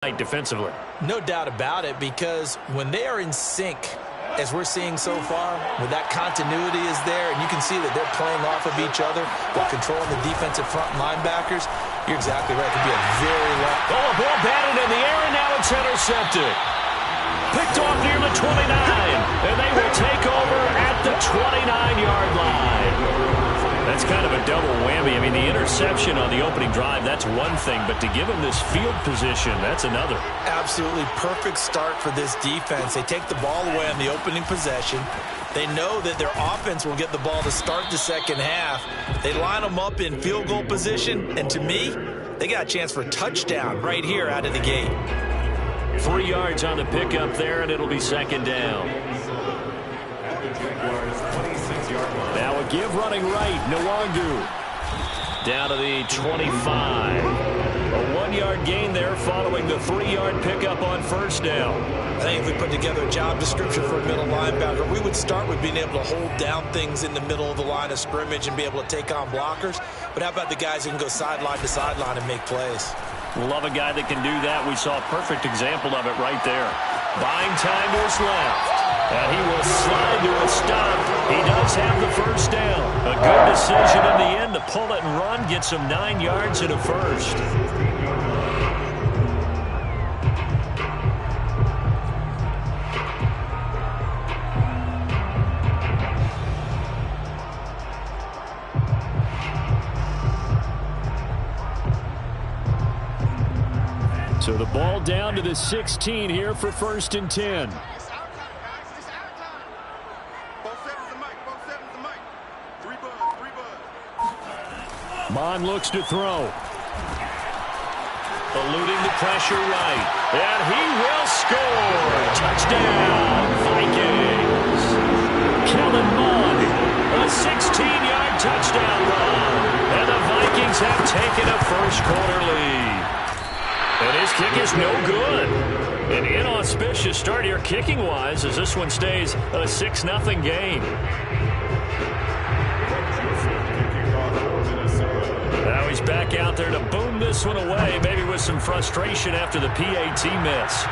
defensively. No doubt about it, because when they are in sync, as we're seeing so far, when that continuity is there, and you can see that they're playing off of each other while controlling the defensive front linebackers, you're exactly right. It could be a very long... Oh, a ball batted in the air, and now it's intercepted. Picked off near the 29, and they will take over at the 29-yard line. That's kind of a double whammy. I mean, the interception on the opening drive, that's one thing, but to give them this field position, that's another. Absolutely perfect start for this defense. They take the ball away on the opening possession. They know that their offense will get the ball to start the second half. They line them up in field goal position, and to me, they got a chance for a touchdown right here out of the gate. 3 yards on the pickup there, and it'll be second down. Now a give running right, Nwangu. Down to the 25. A 1-yard gain there following the 3-yard pickup on first down. I think if we put together a job description for a middle linebacker, we would start with being able to hold down things in the middle of the line of scrimmage and be able to take on blockers. But how about the guys who can go sideline to sideline and make plays? Love a guy that can do that. We saw a perfect example of it right there. Buying time to his left. And he will slide to a stop. He does have the first down. A good decision in the end to pull it and run. Gets him 9 yards and a first. So the ball down to the 16 here for 1st and 10. Mond looks to throw. Eluding the pressure right. And he will score. Touchdown, Vikings. Kellen Mond, a 16-yard touchdown run. And the Vikings have taken a first-quarter lead. And his kick is no good. An inauspicious start here kicking-wise as this one stays a 6-0 game. Now he's back out there to boom this one away, maybe with some frustration after the PAT miss.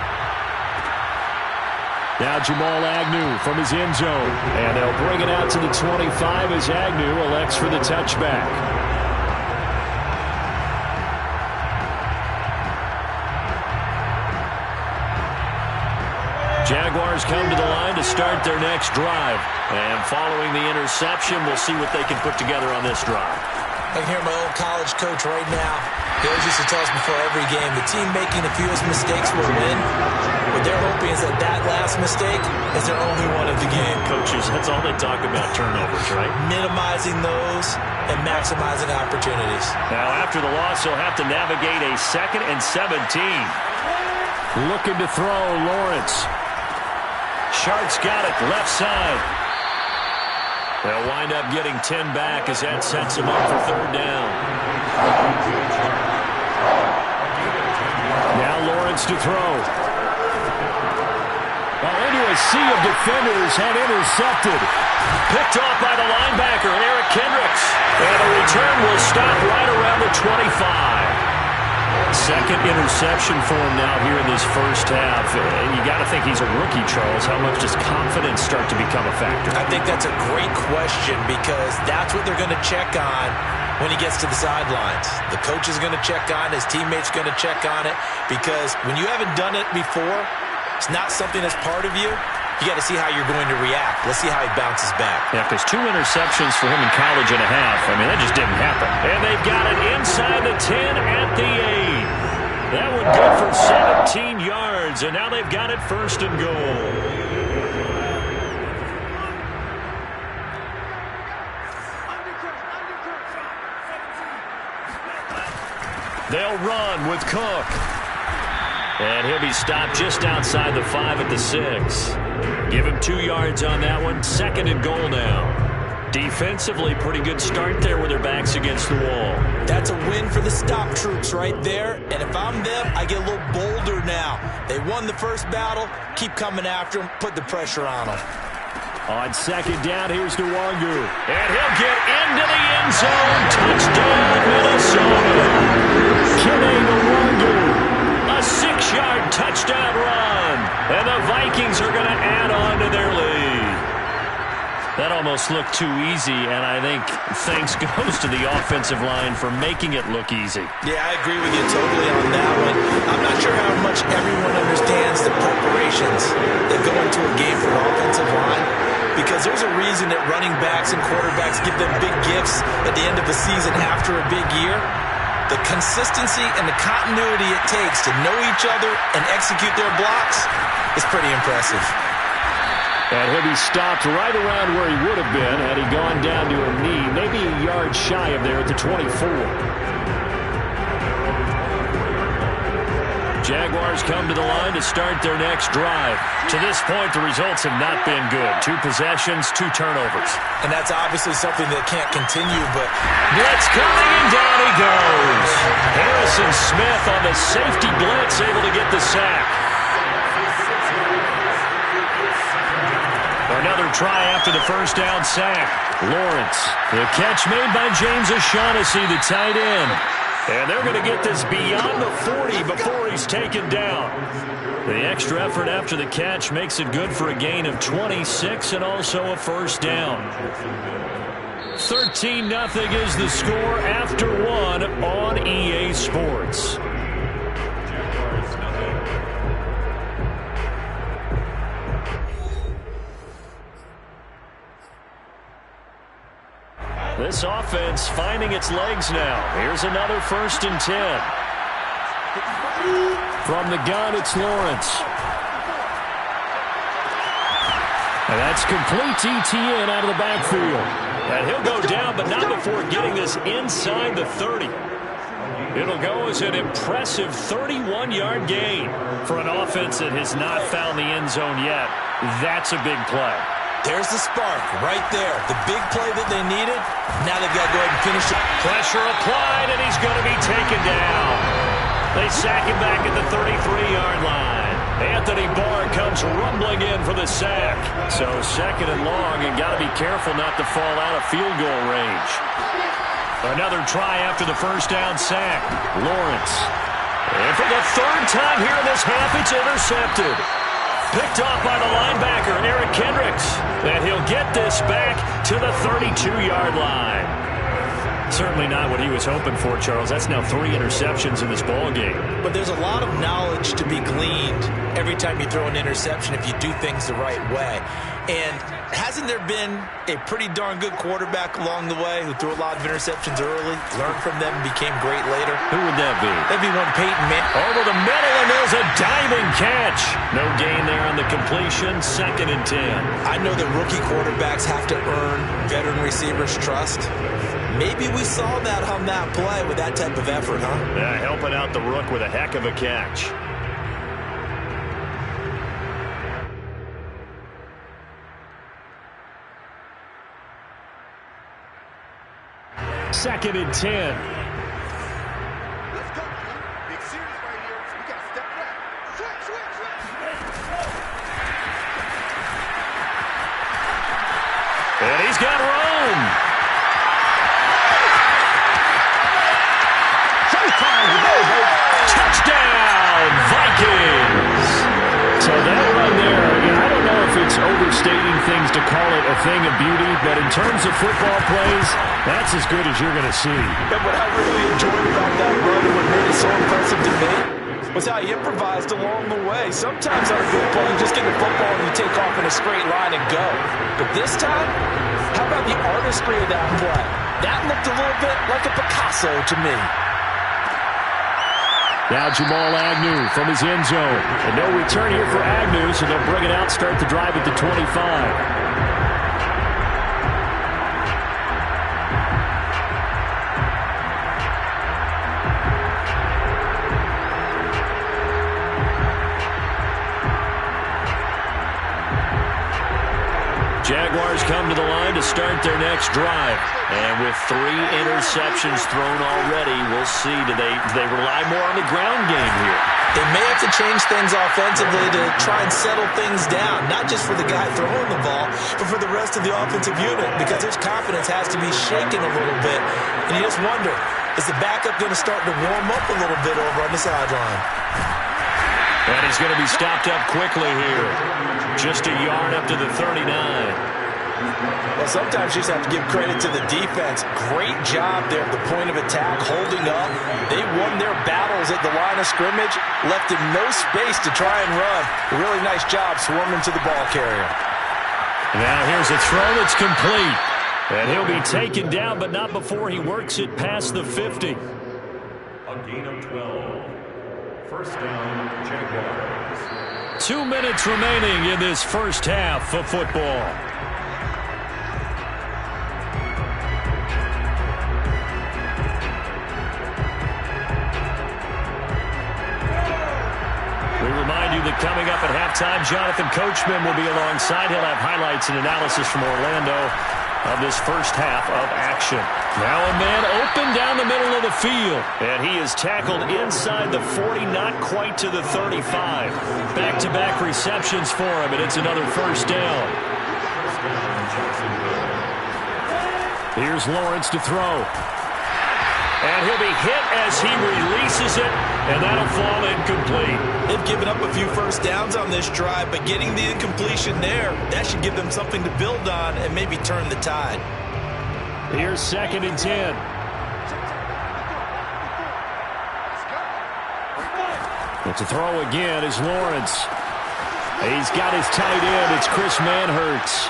Now Jamal Agnew from his end zone. And they'll bring it out to the 25 as Agnew elects for the touchback. Jaguars come to the line to start their next drive. And following the interception, we'll see what they can put together on this drive. I can hear my old college coach right now. He always used to tell us before every game, the team making the fewest mistakes will win. What they're hoping is that that last mistake is their only one of the game. Coaches, that's all they talk about, turnovers, right? Minimizing those and maximizing opportunities. Now, after the loss, he'll have to navigate a 2nd and 17. Looking to throw, Lawrence. Shart's got it, left side. They'll wind up getting 10 back as that sets him up for 3rd down. Now Lawrence to throw. Well, into a sea of defenders and intercepted. Picked off by the linebacker, Eric Kendricks. And the return will stop right around the 25. Second interception for him now here in this first half. And you got to think he's a rookie, Charles. How much does confidence start to become a factor? I think that's a great question, because that's what they're going to check on when he gets to the sidelines. The coach is going to check on, his teammates going to check on it, because when you haven't done it before, it's not something that's part of you. You got to see how you're going to react. Let's see how he bounces back. Yeah, because 2 interceptions for him in college and a half. I mean, that just didn't happen. And they've got it inside the 10 at the 8. That one good for 17 yards, and now they've got it 1st and goal. They'll run with Cook. And he'll be stopped just outside the 5 at the 6. Give him 2 yards on that one. 2nd and goal now. Defensively, pretty good start there with their backs against the wall. That's a win for the stop troops right there. And if I'm them, I get a little bolder now. They won the first battle. Keep coming after them. Put the pressure on them. On 2nd down, here's Nwangu. And he'll get into the end zone. Touchdown, Minnesota. Kene Nwangu. A 6-yard touchdown run. And the Vikings are going to add on to their lead. That almost looked too easy, and I think thanks goes to the offensive line for making it look easy. Yeah, I agree with you totally on that one. I'm not sure how much everyone understands the preparations that go into a game for an offensive line, because there's a reason that running backs and quarterbacks give them big gifts at the end of the season after a big year. The consistency and the continuity it takes to know each other and execute their blocks is pretty impressive. And he'll be stopped right around where he would have been had he gone down to a knee, maybe a yard shy of there at the 24. Jaguars come to the line to start their next drive. To this point, the results have not been good. 2 possessions, 2 turnovers. And that's obviously something that can't continue, but blitz coming, and down he goes. Harrison Smith on the safety blitz, able to get the sack. Another try after the first down sack. Lawrence. The catch made by James O'Shaughnessy, the tight end. And they're going to get this beyond the 40 before he's taken down. The extra effort after the catch makes it good for a gain of 26 and also a first down. 13-0 is the score after 1 on EA Sports. This offense finding its legs now. Here's another 1st and 10. From the gun, it's Lawrence. And that's complete ETN out of the backfield. And he'll go down, but not before getting this inside the 30. It'll go as an impressive 31-yard gain for an offense that has not found the end zone yet. That's a big play. There's the spark right there. The big play that they needed. Now they've got to go ahead and finish it. Pressure applied, and he's going to be taken down. They sack him back at the 33-yard line. Anthony Barr comes rumbling in for the sack. So 2nd and long, and got to be careful not to fall out of field goal range. Another try after the first down sack. Lawrence. And for the 3rd time here in this half, it's intercepted. Picked off by the linebacker, Eric Kendricks. And he'll get this back to the 32-yard line. Certainly not what he was hoping for, Charles. That's now 3 interceptions in this ballgame. But there's a lot of knowledge to be gleaned every time you throw an interception if you do things the right way. And hasn't there been a pretty darn good quarterback along the way who threw a lot of interceptions early, learned from them, and became great later? Who would that be? That'd be one Peyton Manning. Over the middle, and there's a diving catch. No gain there on the completion. 2nd and 10. I know that rookie quarterbacks have to earn veteran receivers' trust. Maybe we saw that on that play with that type of effort, huh? Yeah, helping out the rook with a heck of a catch. Second and 10. Let's go. Big series right here. We got to step back. Switch. And he's got Rome. Touchdown, Vikings. So that run there, again, I don't know if it's overstating things to call it a thing of beauty, but in terms of football plays, that's as good as you're going to see. And what I really enjoyed about that run and what made it so impressive to me was how he improvised along the way. Sometimes on a good play, you just get the football and you take off in a straight line and go. But this time, how about the artistry of that play? That looked a little bit like a Picasso to me. Now Jamal Agnew from his end zone. And no return here for Agnew, so they'll bring it out, start the drive at the 25. Jaguars come to the line to start their next drive. And with 3 interceptions thrown already, we'll see. Do they rely more on the ground game here? They may have to change things offensively to try and settle things down, not just for the guy throwing the ball, but for the rest of the offensive unit, because his confidence has to be shaken a little bit. And you just wonder, is the backup going to start to warm up a little bit over on the sideline? And he's going to be stopped up quickly here. Just a yard up to the 39. Well, sometimes you just have to give credit to the defense. Great job there at the point of attack, holding up. They won their battles at the line of scrimmage, left him no space to try and run. A really nice job swarming to the ball carrier. Now here's a throw that's complete. And he'll be taken down, but not before he works it past the 50. A gain of 12. First down, Jaguars. 2 minutes remaining in this first half of football. We remind you that coming up at halftime, Jonathan Coachman will be alongside. He'll have highlights and analysis from Orlando of this first half of action. Now a man open down the middle of the field. And he is tackled inside the 40, not quite to the 35. Back-to-back receptions for him, and it's another first down. Here's Lawrence to throw. And he'll be hit as he releases it, and that'll fall incomplete. They've given up a few first downs on this drive, but getting the incompletion there, that should give them something to build on and maybe turn the tide. Here's 2nd and 10. But to throw again is Lawrence. He's got his tight end. It's Chris Manhertz.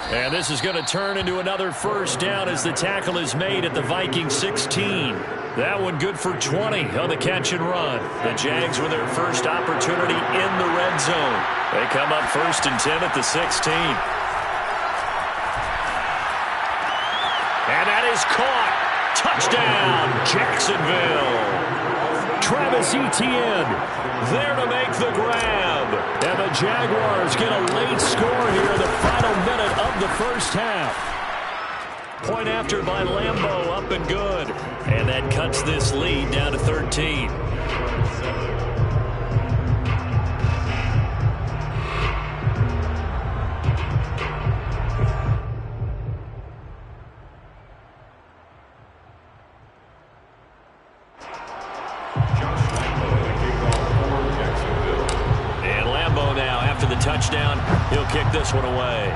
And this is going to turn into another first down as the tackle is made at the Vikings 16. That one good for 20 on the catch and run. The Jags with their first opportunity in the red zone. They come up 1st and 10 at the 16. And that is caught. Touchdown, Jacksonville. Travis Etienne there to make the grab. And the Jaguars get a late score here in the final minute of the first half. Point after by Lambeau, up and good. And that cuts this lead down to 13. Touchdown. He'll kick this one away.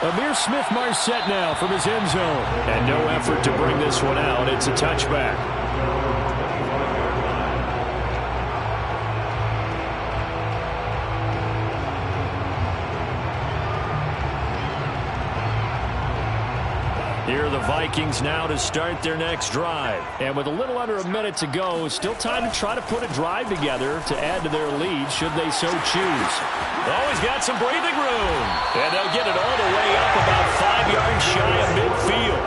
Amir Smith-Marset now from his end zone. And no effort to bring this one out. It's a touchback. Here are the Vikings now to start their next drive. And with a little under a minute to go, still time to try to put a drive together to add to their lead should they so choose. Oh, he's got some breathing room. And they'll get it all the way up about 5 yards shy of midfield.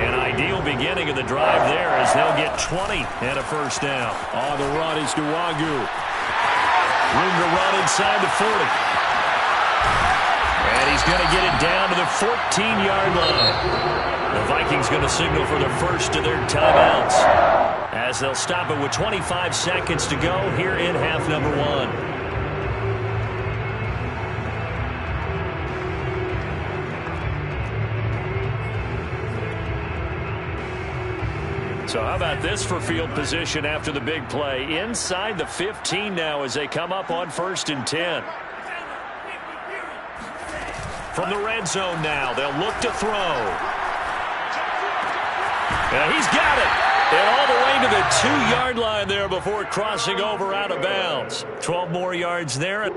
An ideal beginning of the drive there as they'll get 20 and a first down. On the run is Nwagu. Room to run inside the 40. And he's going to get it down to the 14-yard line. The Vikings going to signal for the first of their timeouts as they'll stop it with 25 seconds to go here in half number 1. So how about this for field position after the big play? Inside the 15 now as they come up on 1st and 10. From the red zone now, they'll look to throw. And he's got it. And all the way to the 2-yard line there before crossing over out of bounds. 12 more yards there.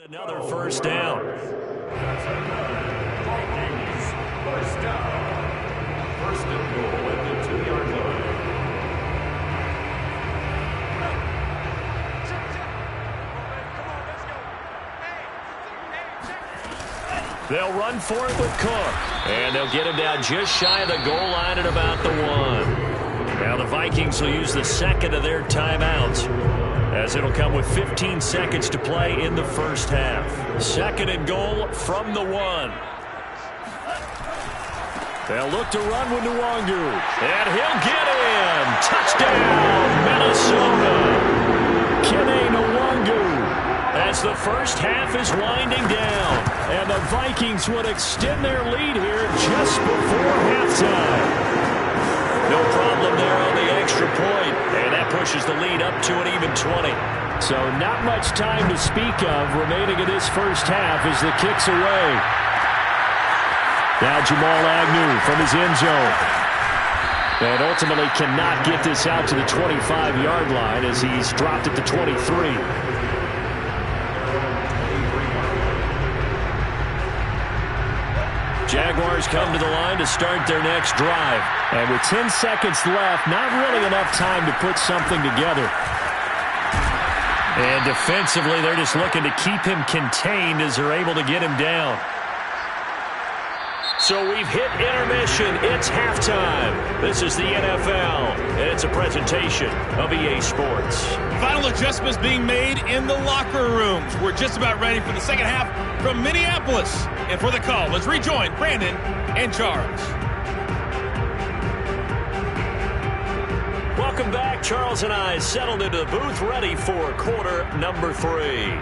Another first down. Vikings, first down. First and goal at the 2-yard line. They'll run for it with Cook. And they'll get him down just shy of the goal line at about the 1. Now the Vikings will use the second of their timeouts, as it'll come with 15 seconds to play in the first half. Second and goal from the 1. They'll look to run with Nwangu. And he'll get in. Touchdown, Minnesota. Kene Nwangu. As the first half is winding down, and the Vikings would extend their lead here just before halftime. No problem there on the extra point, and that pushes the lead up to an even 20. So not much time to speak of remaining in this first half as the kick's away. Now Jamal Agnew from his end zone. And ultimately cannot get this out to the 25-yard line as he's dropped at the 23. Jaguars come to the line to start their next drive. And with 10 seconds left, not really enough time to put something together. And defensively, they're just looking to keep him contained as they're able to get him down. So we've hit intermission. It's halftime. This is the NFL, and it's a presentation of EA Sports. Final adjustments being made in the locker rooms. We're just about ready for the second half from Minneapolis. And for the call, let's rejoin Brandon and Charles. Welcome back. Charles and I settled into the booth, ready for quarter number 3.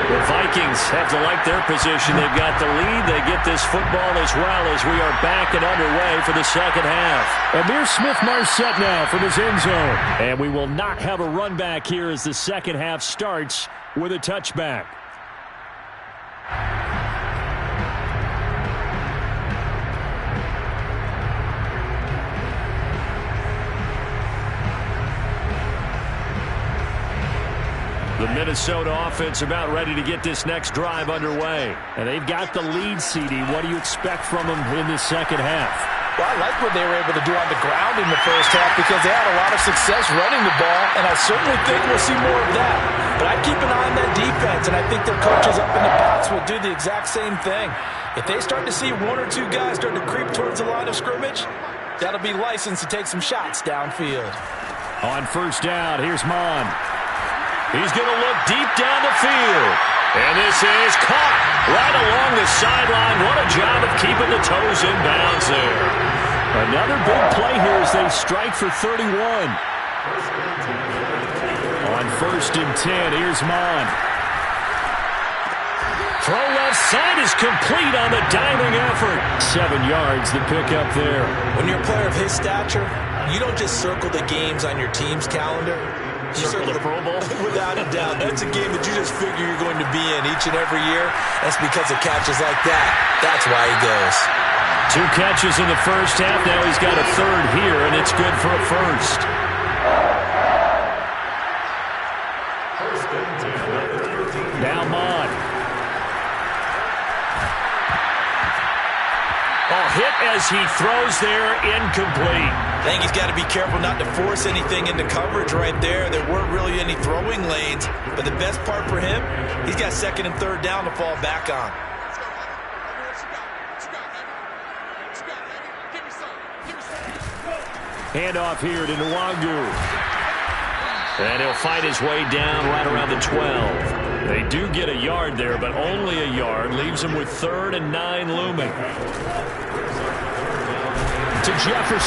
The Vikings have to like their position. They've got the lead. They get this football as well as we are back and underway for the second half. Amir Smith-Marset now from his end zone. And we will not have a run back here as the second half starts with a touchback. The Minnesota offense about ready to get this next drive underway. And they've got the lead, CD. What do you expect from them in the second half? Well, I like what they were able to do on the ground in the first half because they had a lot of success running the ball, and I certainly think we'll see more of that. But I keep an eye on that defense, and I think their coaches up in the box will do the exact same thing. If they start to see 1 or 2 guys start to creep towards the line of scrimmage, that'll be licensed to take some shots downfield. On first down, here's Mon. He's going to look deep down the field. And this is caught right along the sideline. What a job of keeping the toes in bounds there. Another big play here as they strike for 31. On first and 10, here's Mon. Throw left side is complete on the diving effort. 7 yards, the pickup there. When you're a player of his stature, you don't just circle the games on your team's calendar. You circle the Pro Bowl? Without a doubt. That's a game that you just figure you're going to be in each and every year. That's because of catches like that. That's why he goes. 2 catches in the first half. Now he's got a third here, and it's good for a first. Now Mon. Hit as he throws there, incomplete. I think he's got to be careful not to force anything into coverage right there. There weren't really any throwing lanes, but the best part for him, he's got second and third down to fall back on. Handoff here to Nwangu. And he'll fight his way down right around the 12. They do get a yard there, but only a yard. Leaves them with 3rd and 9 looming. To Jefferson.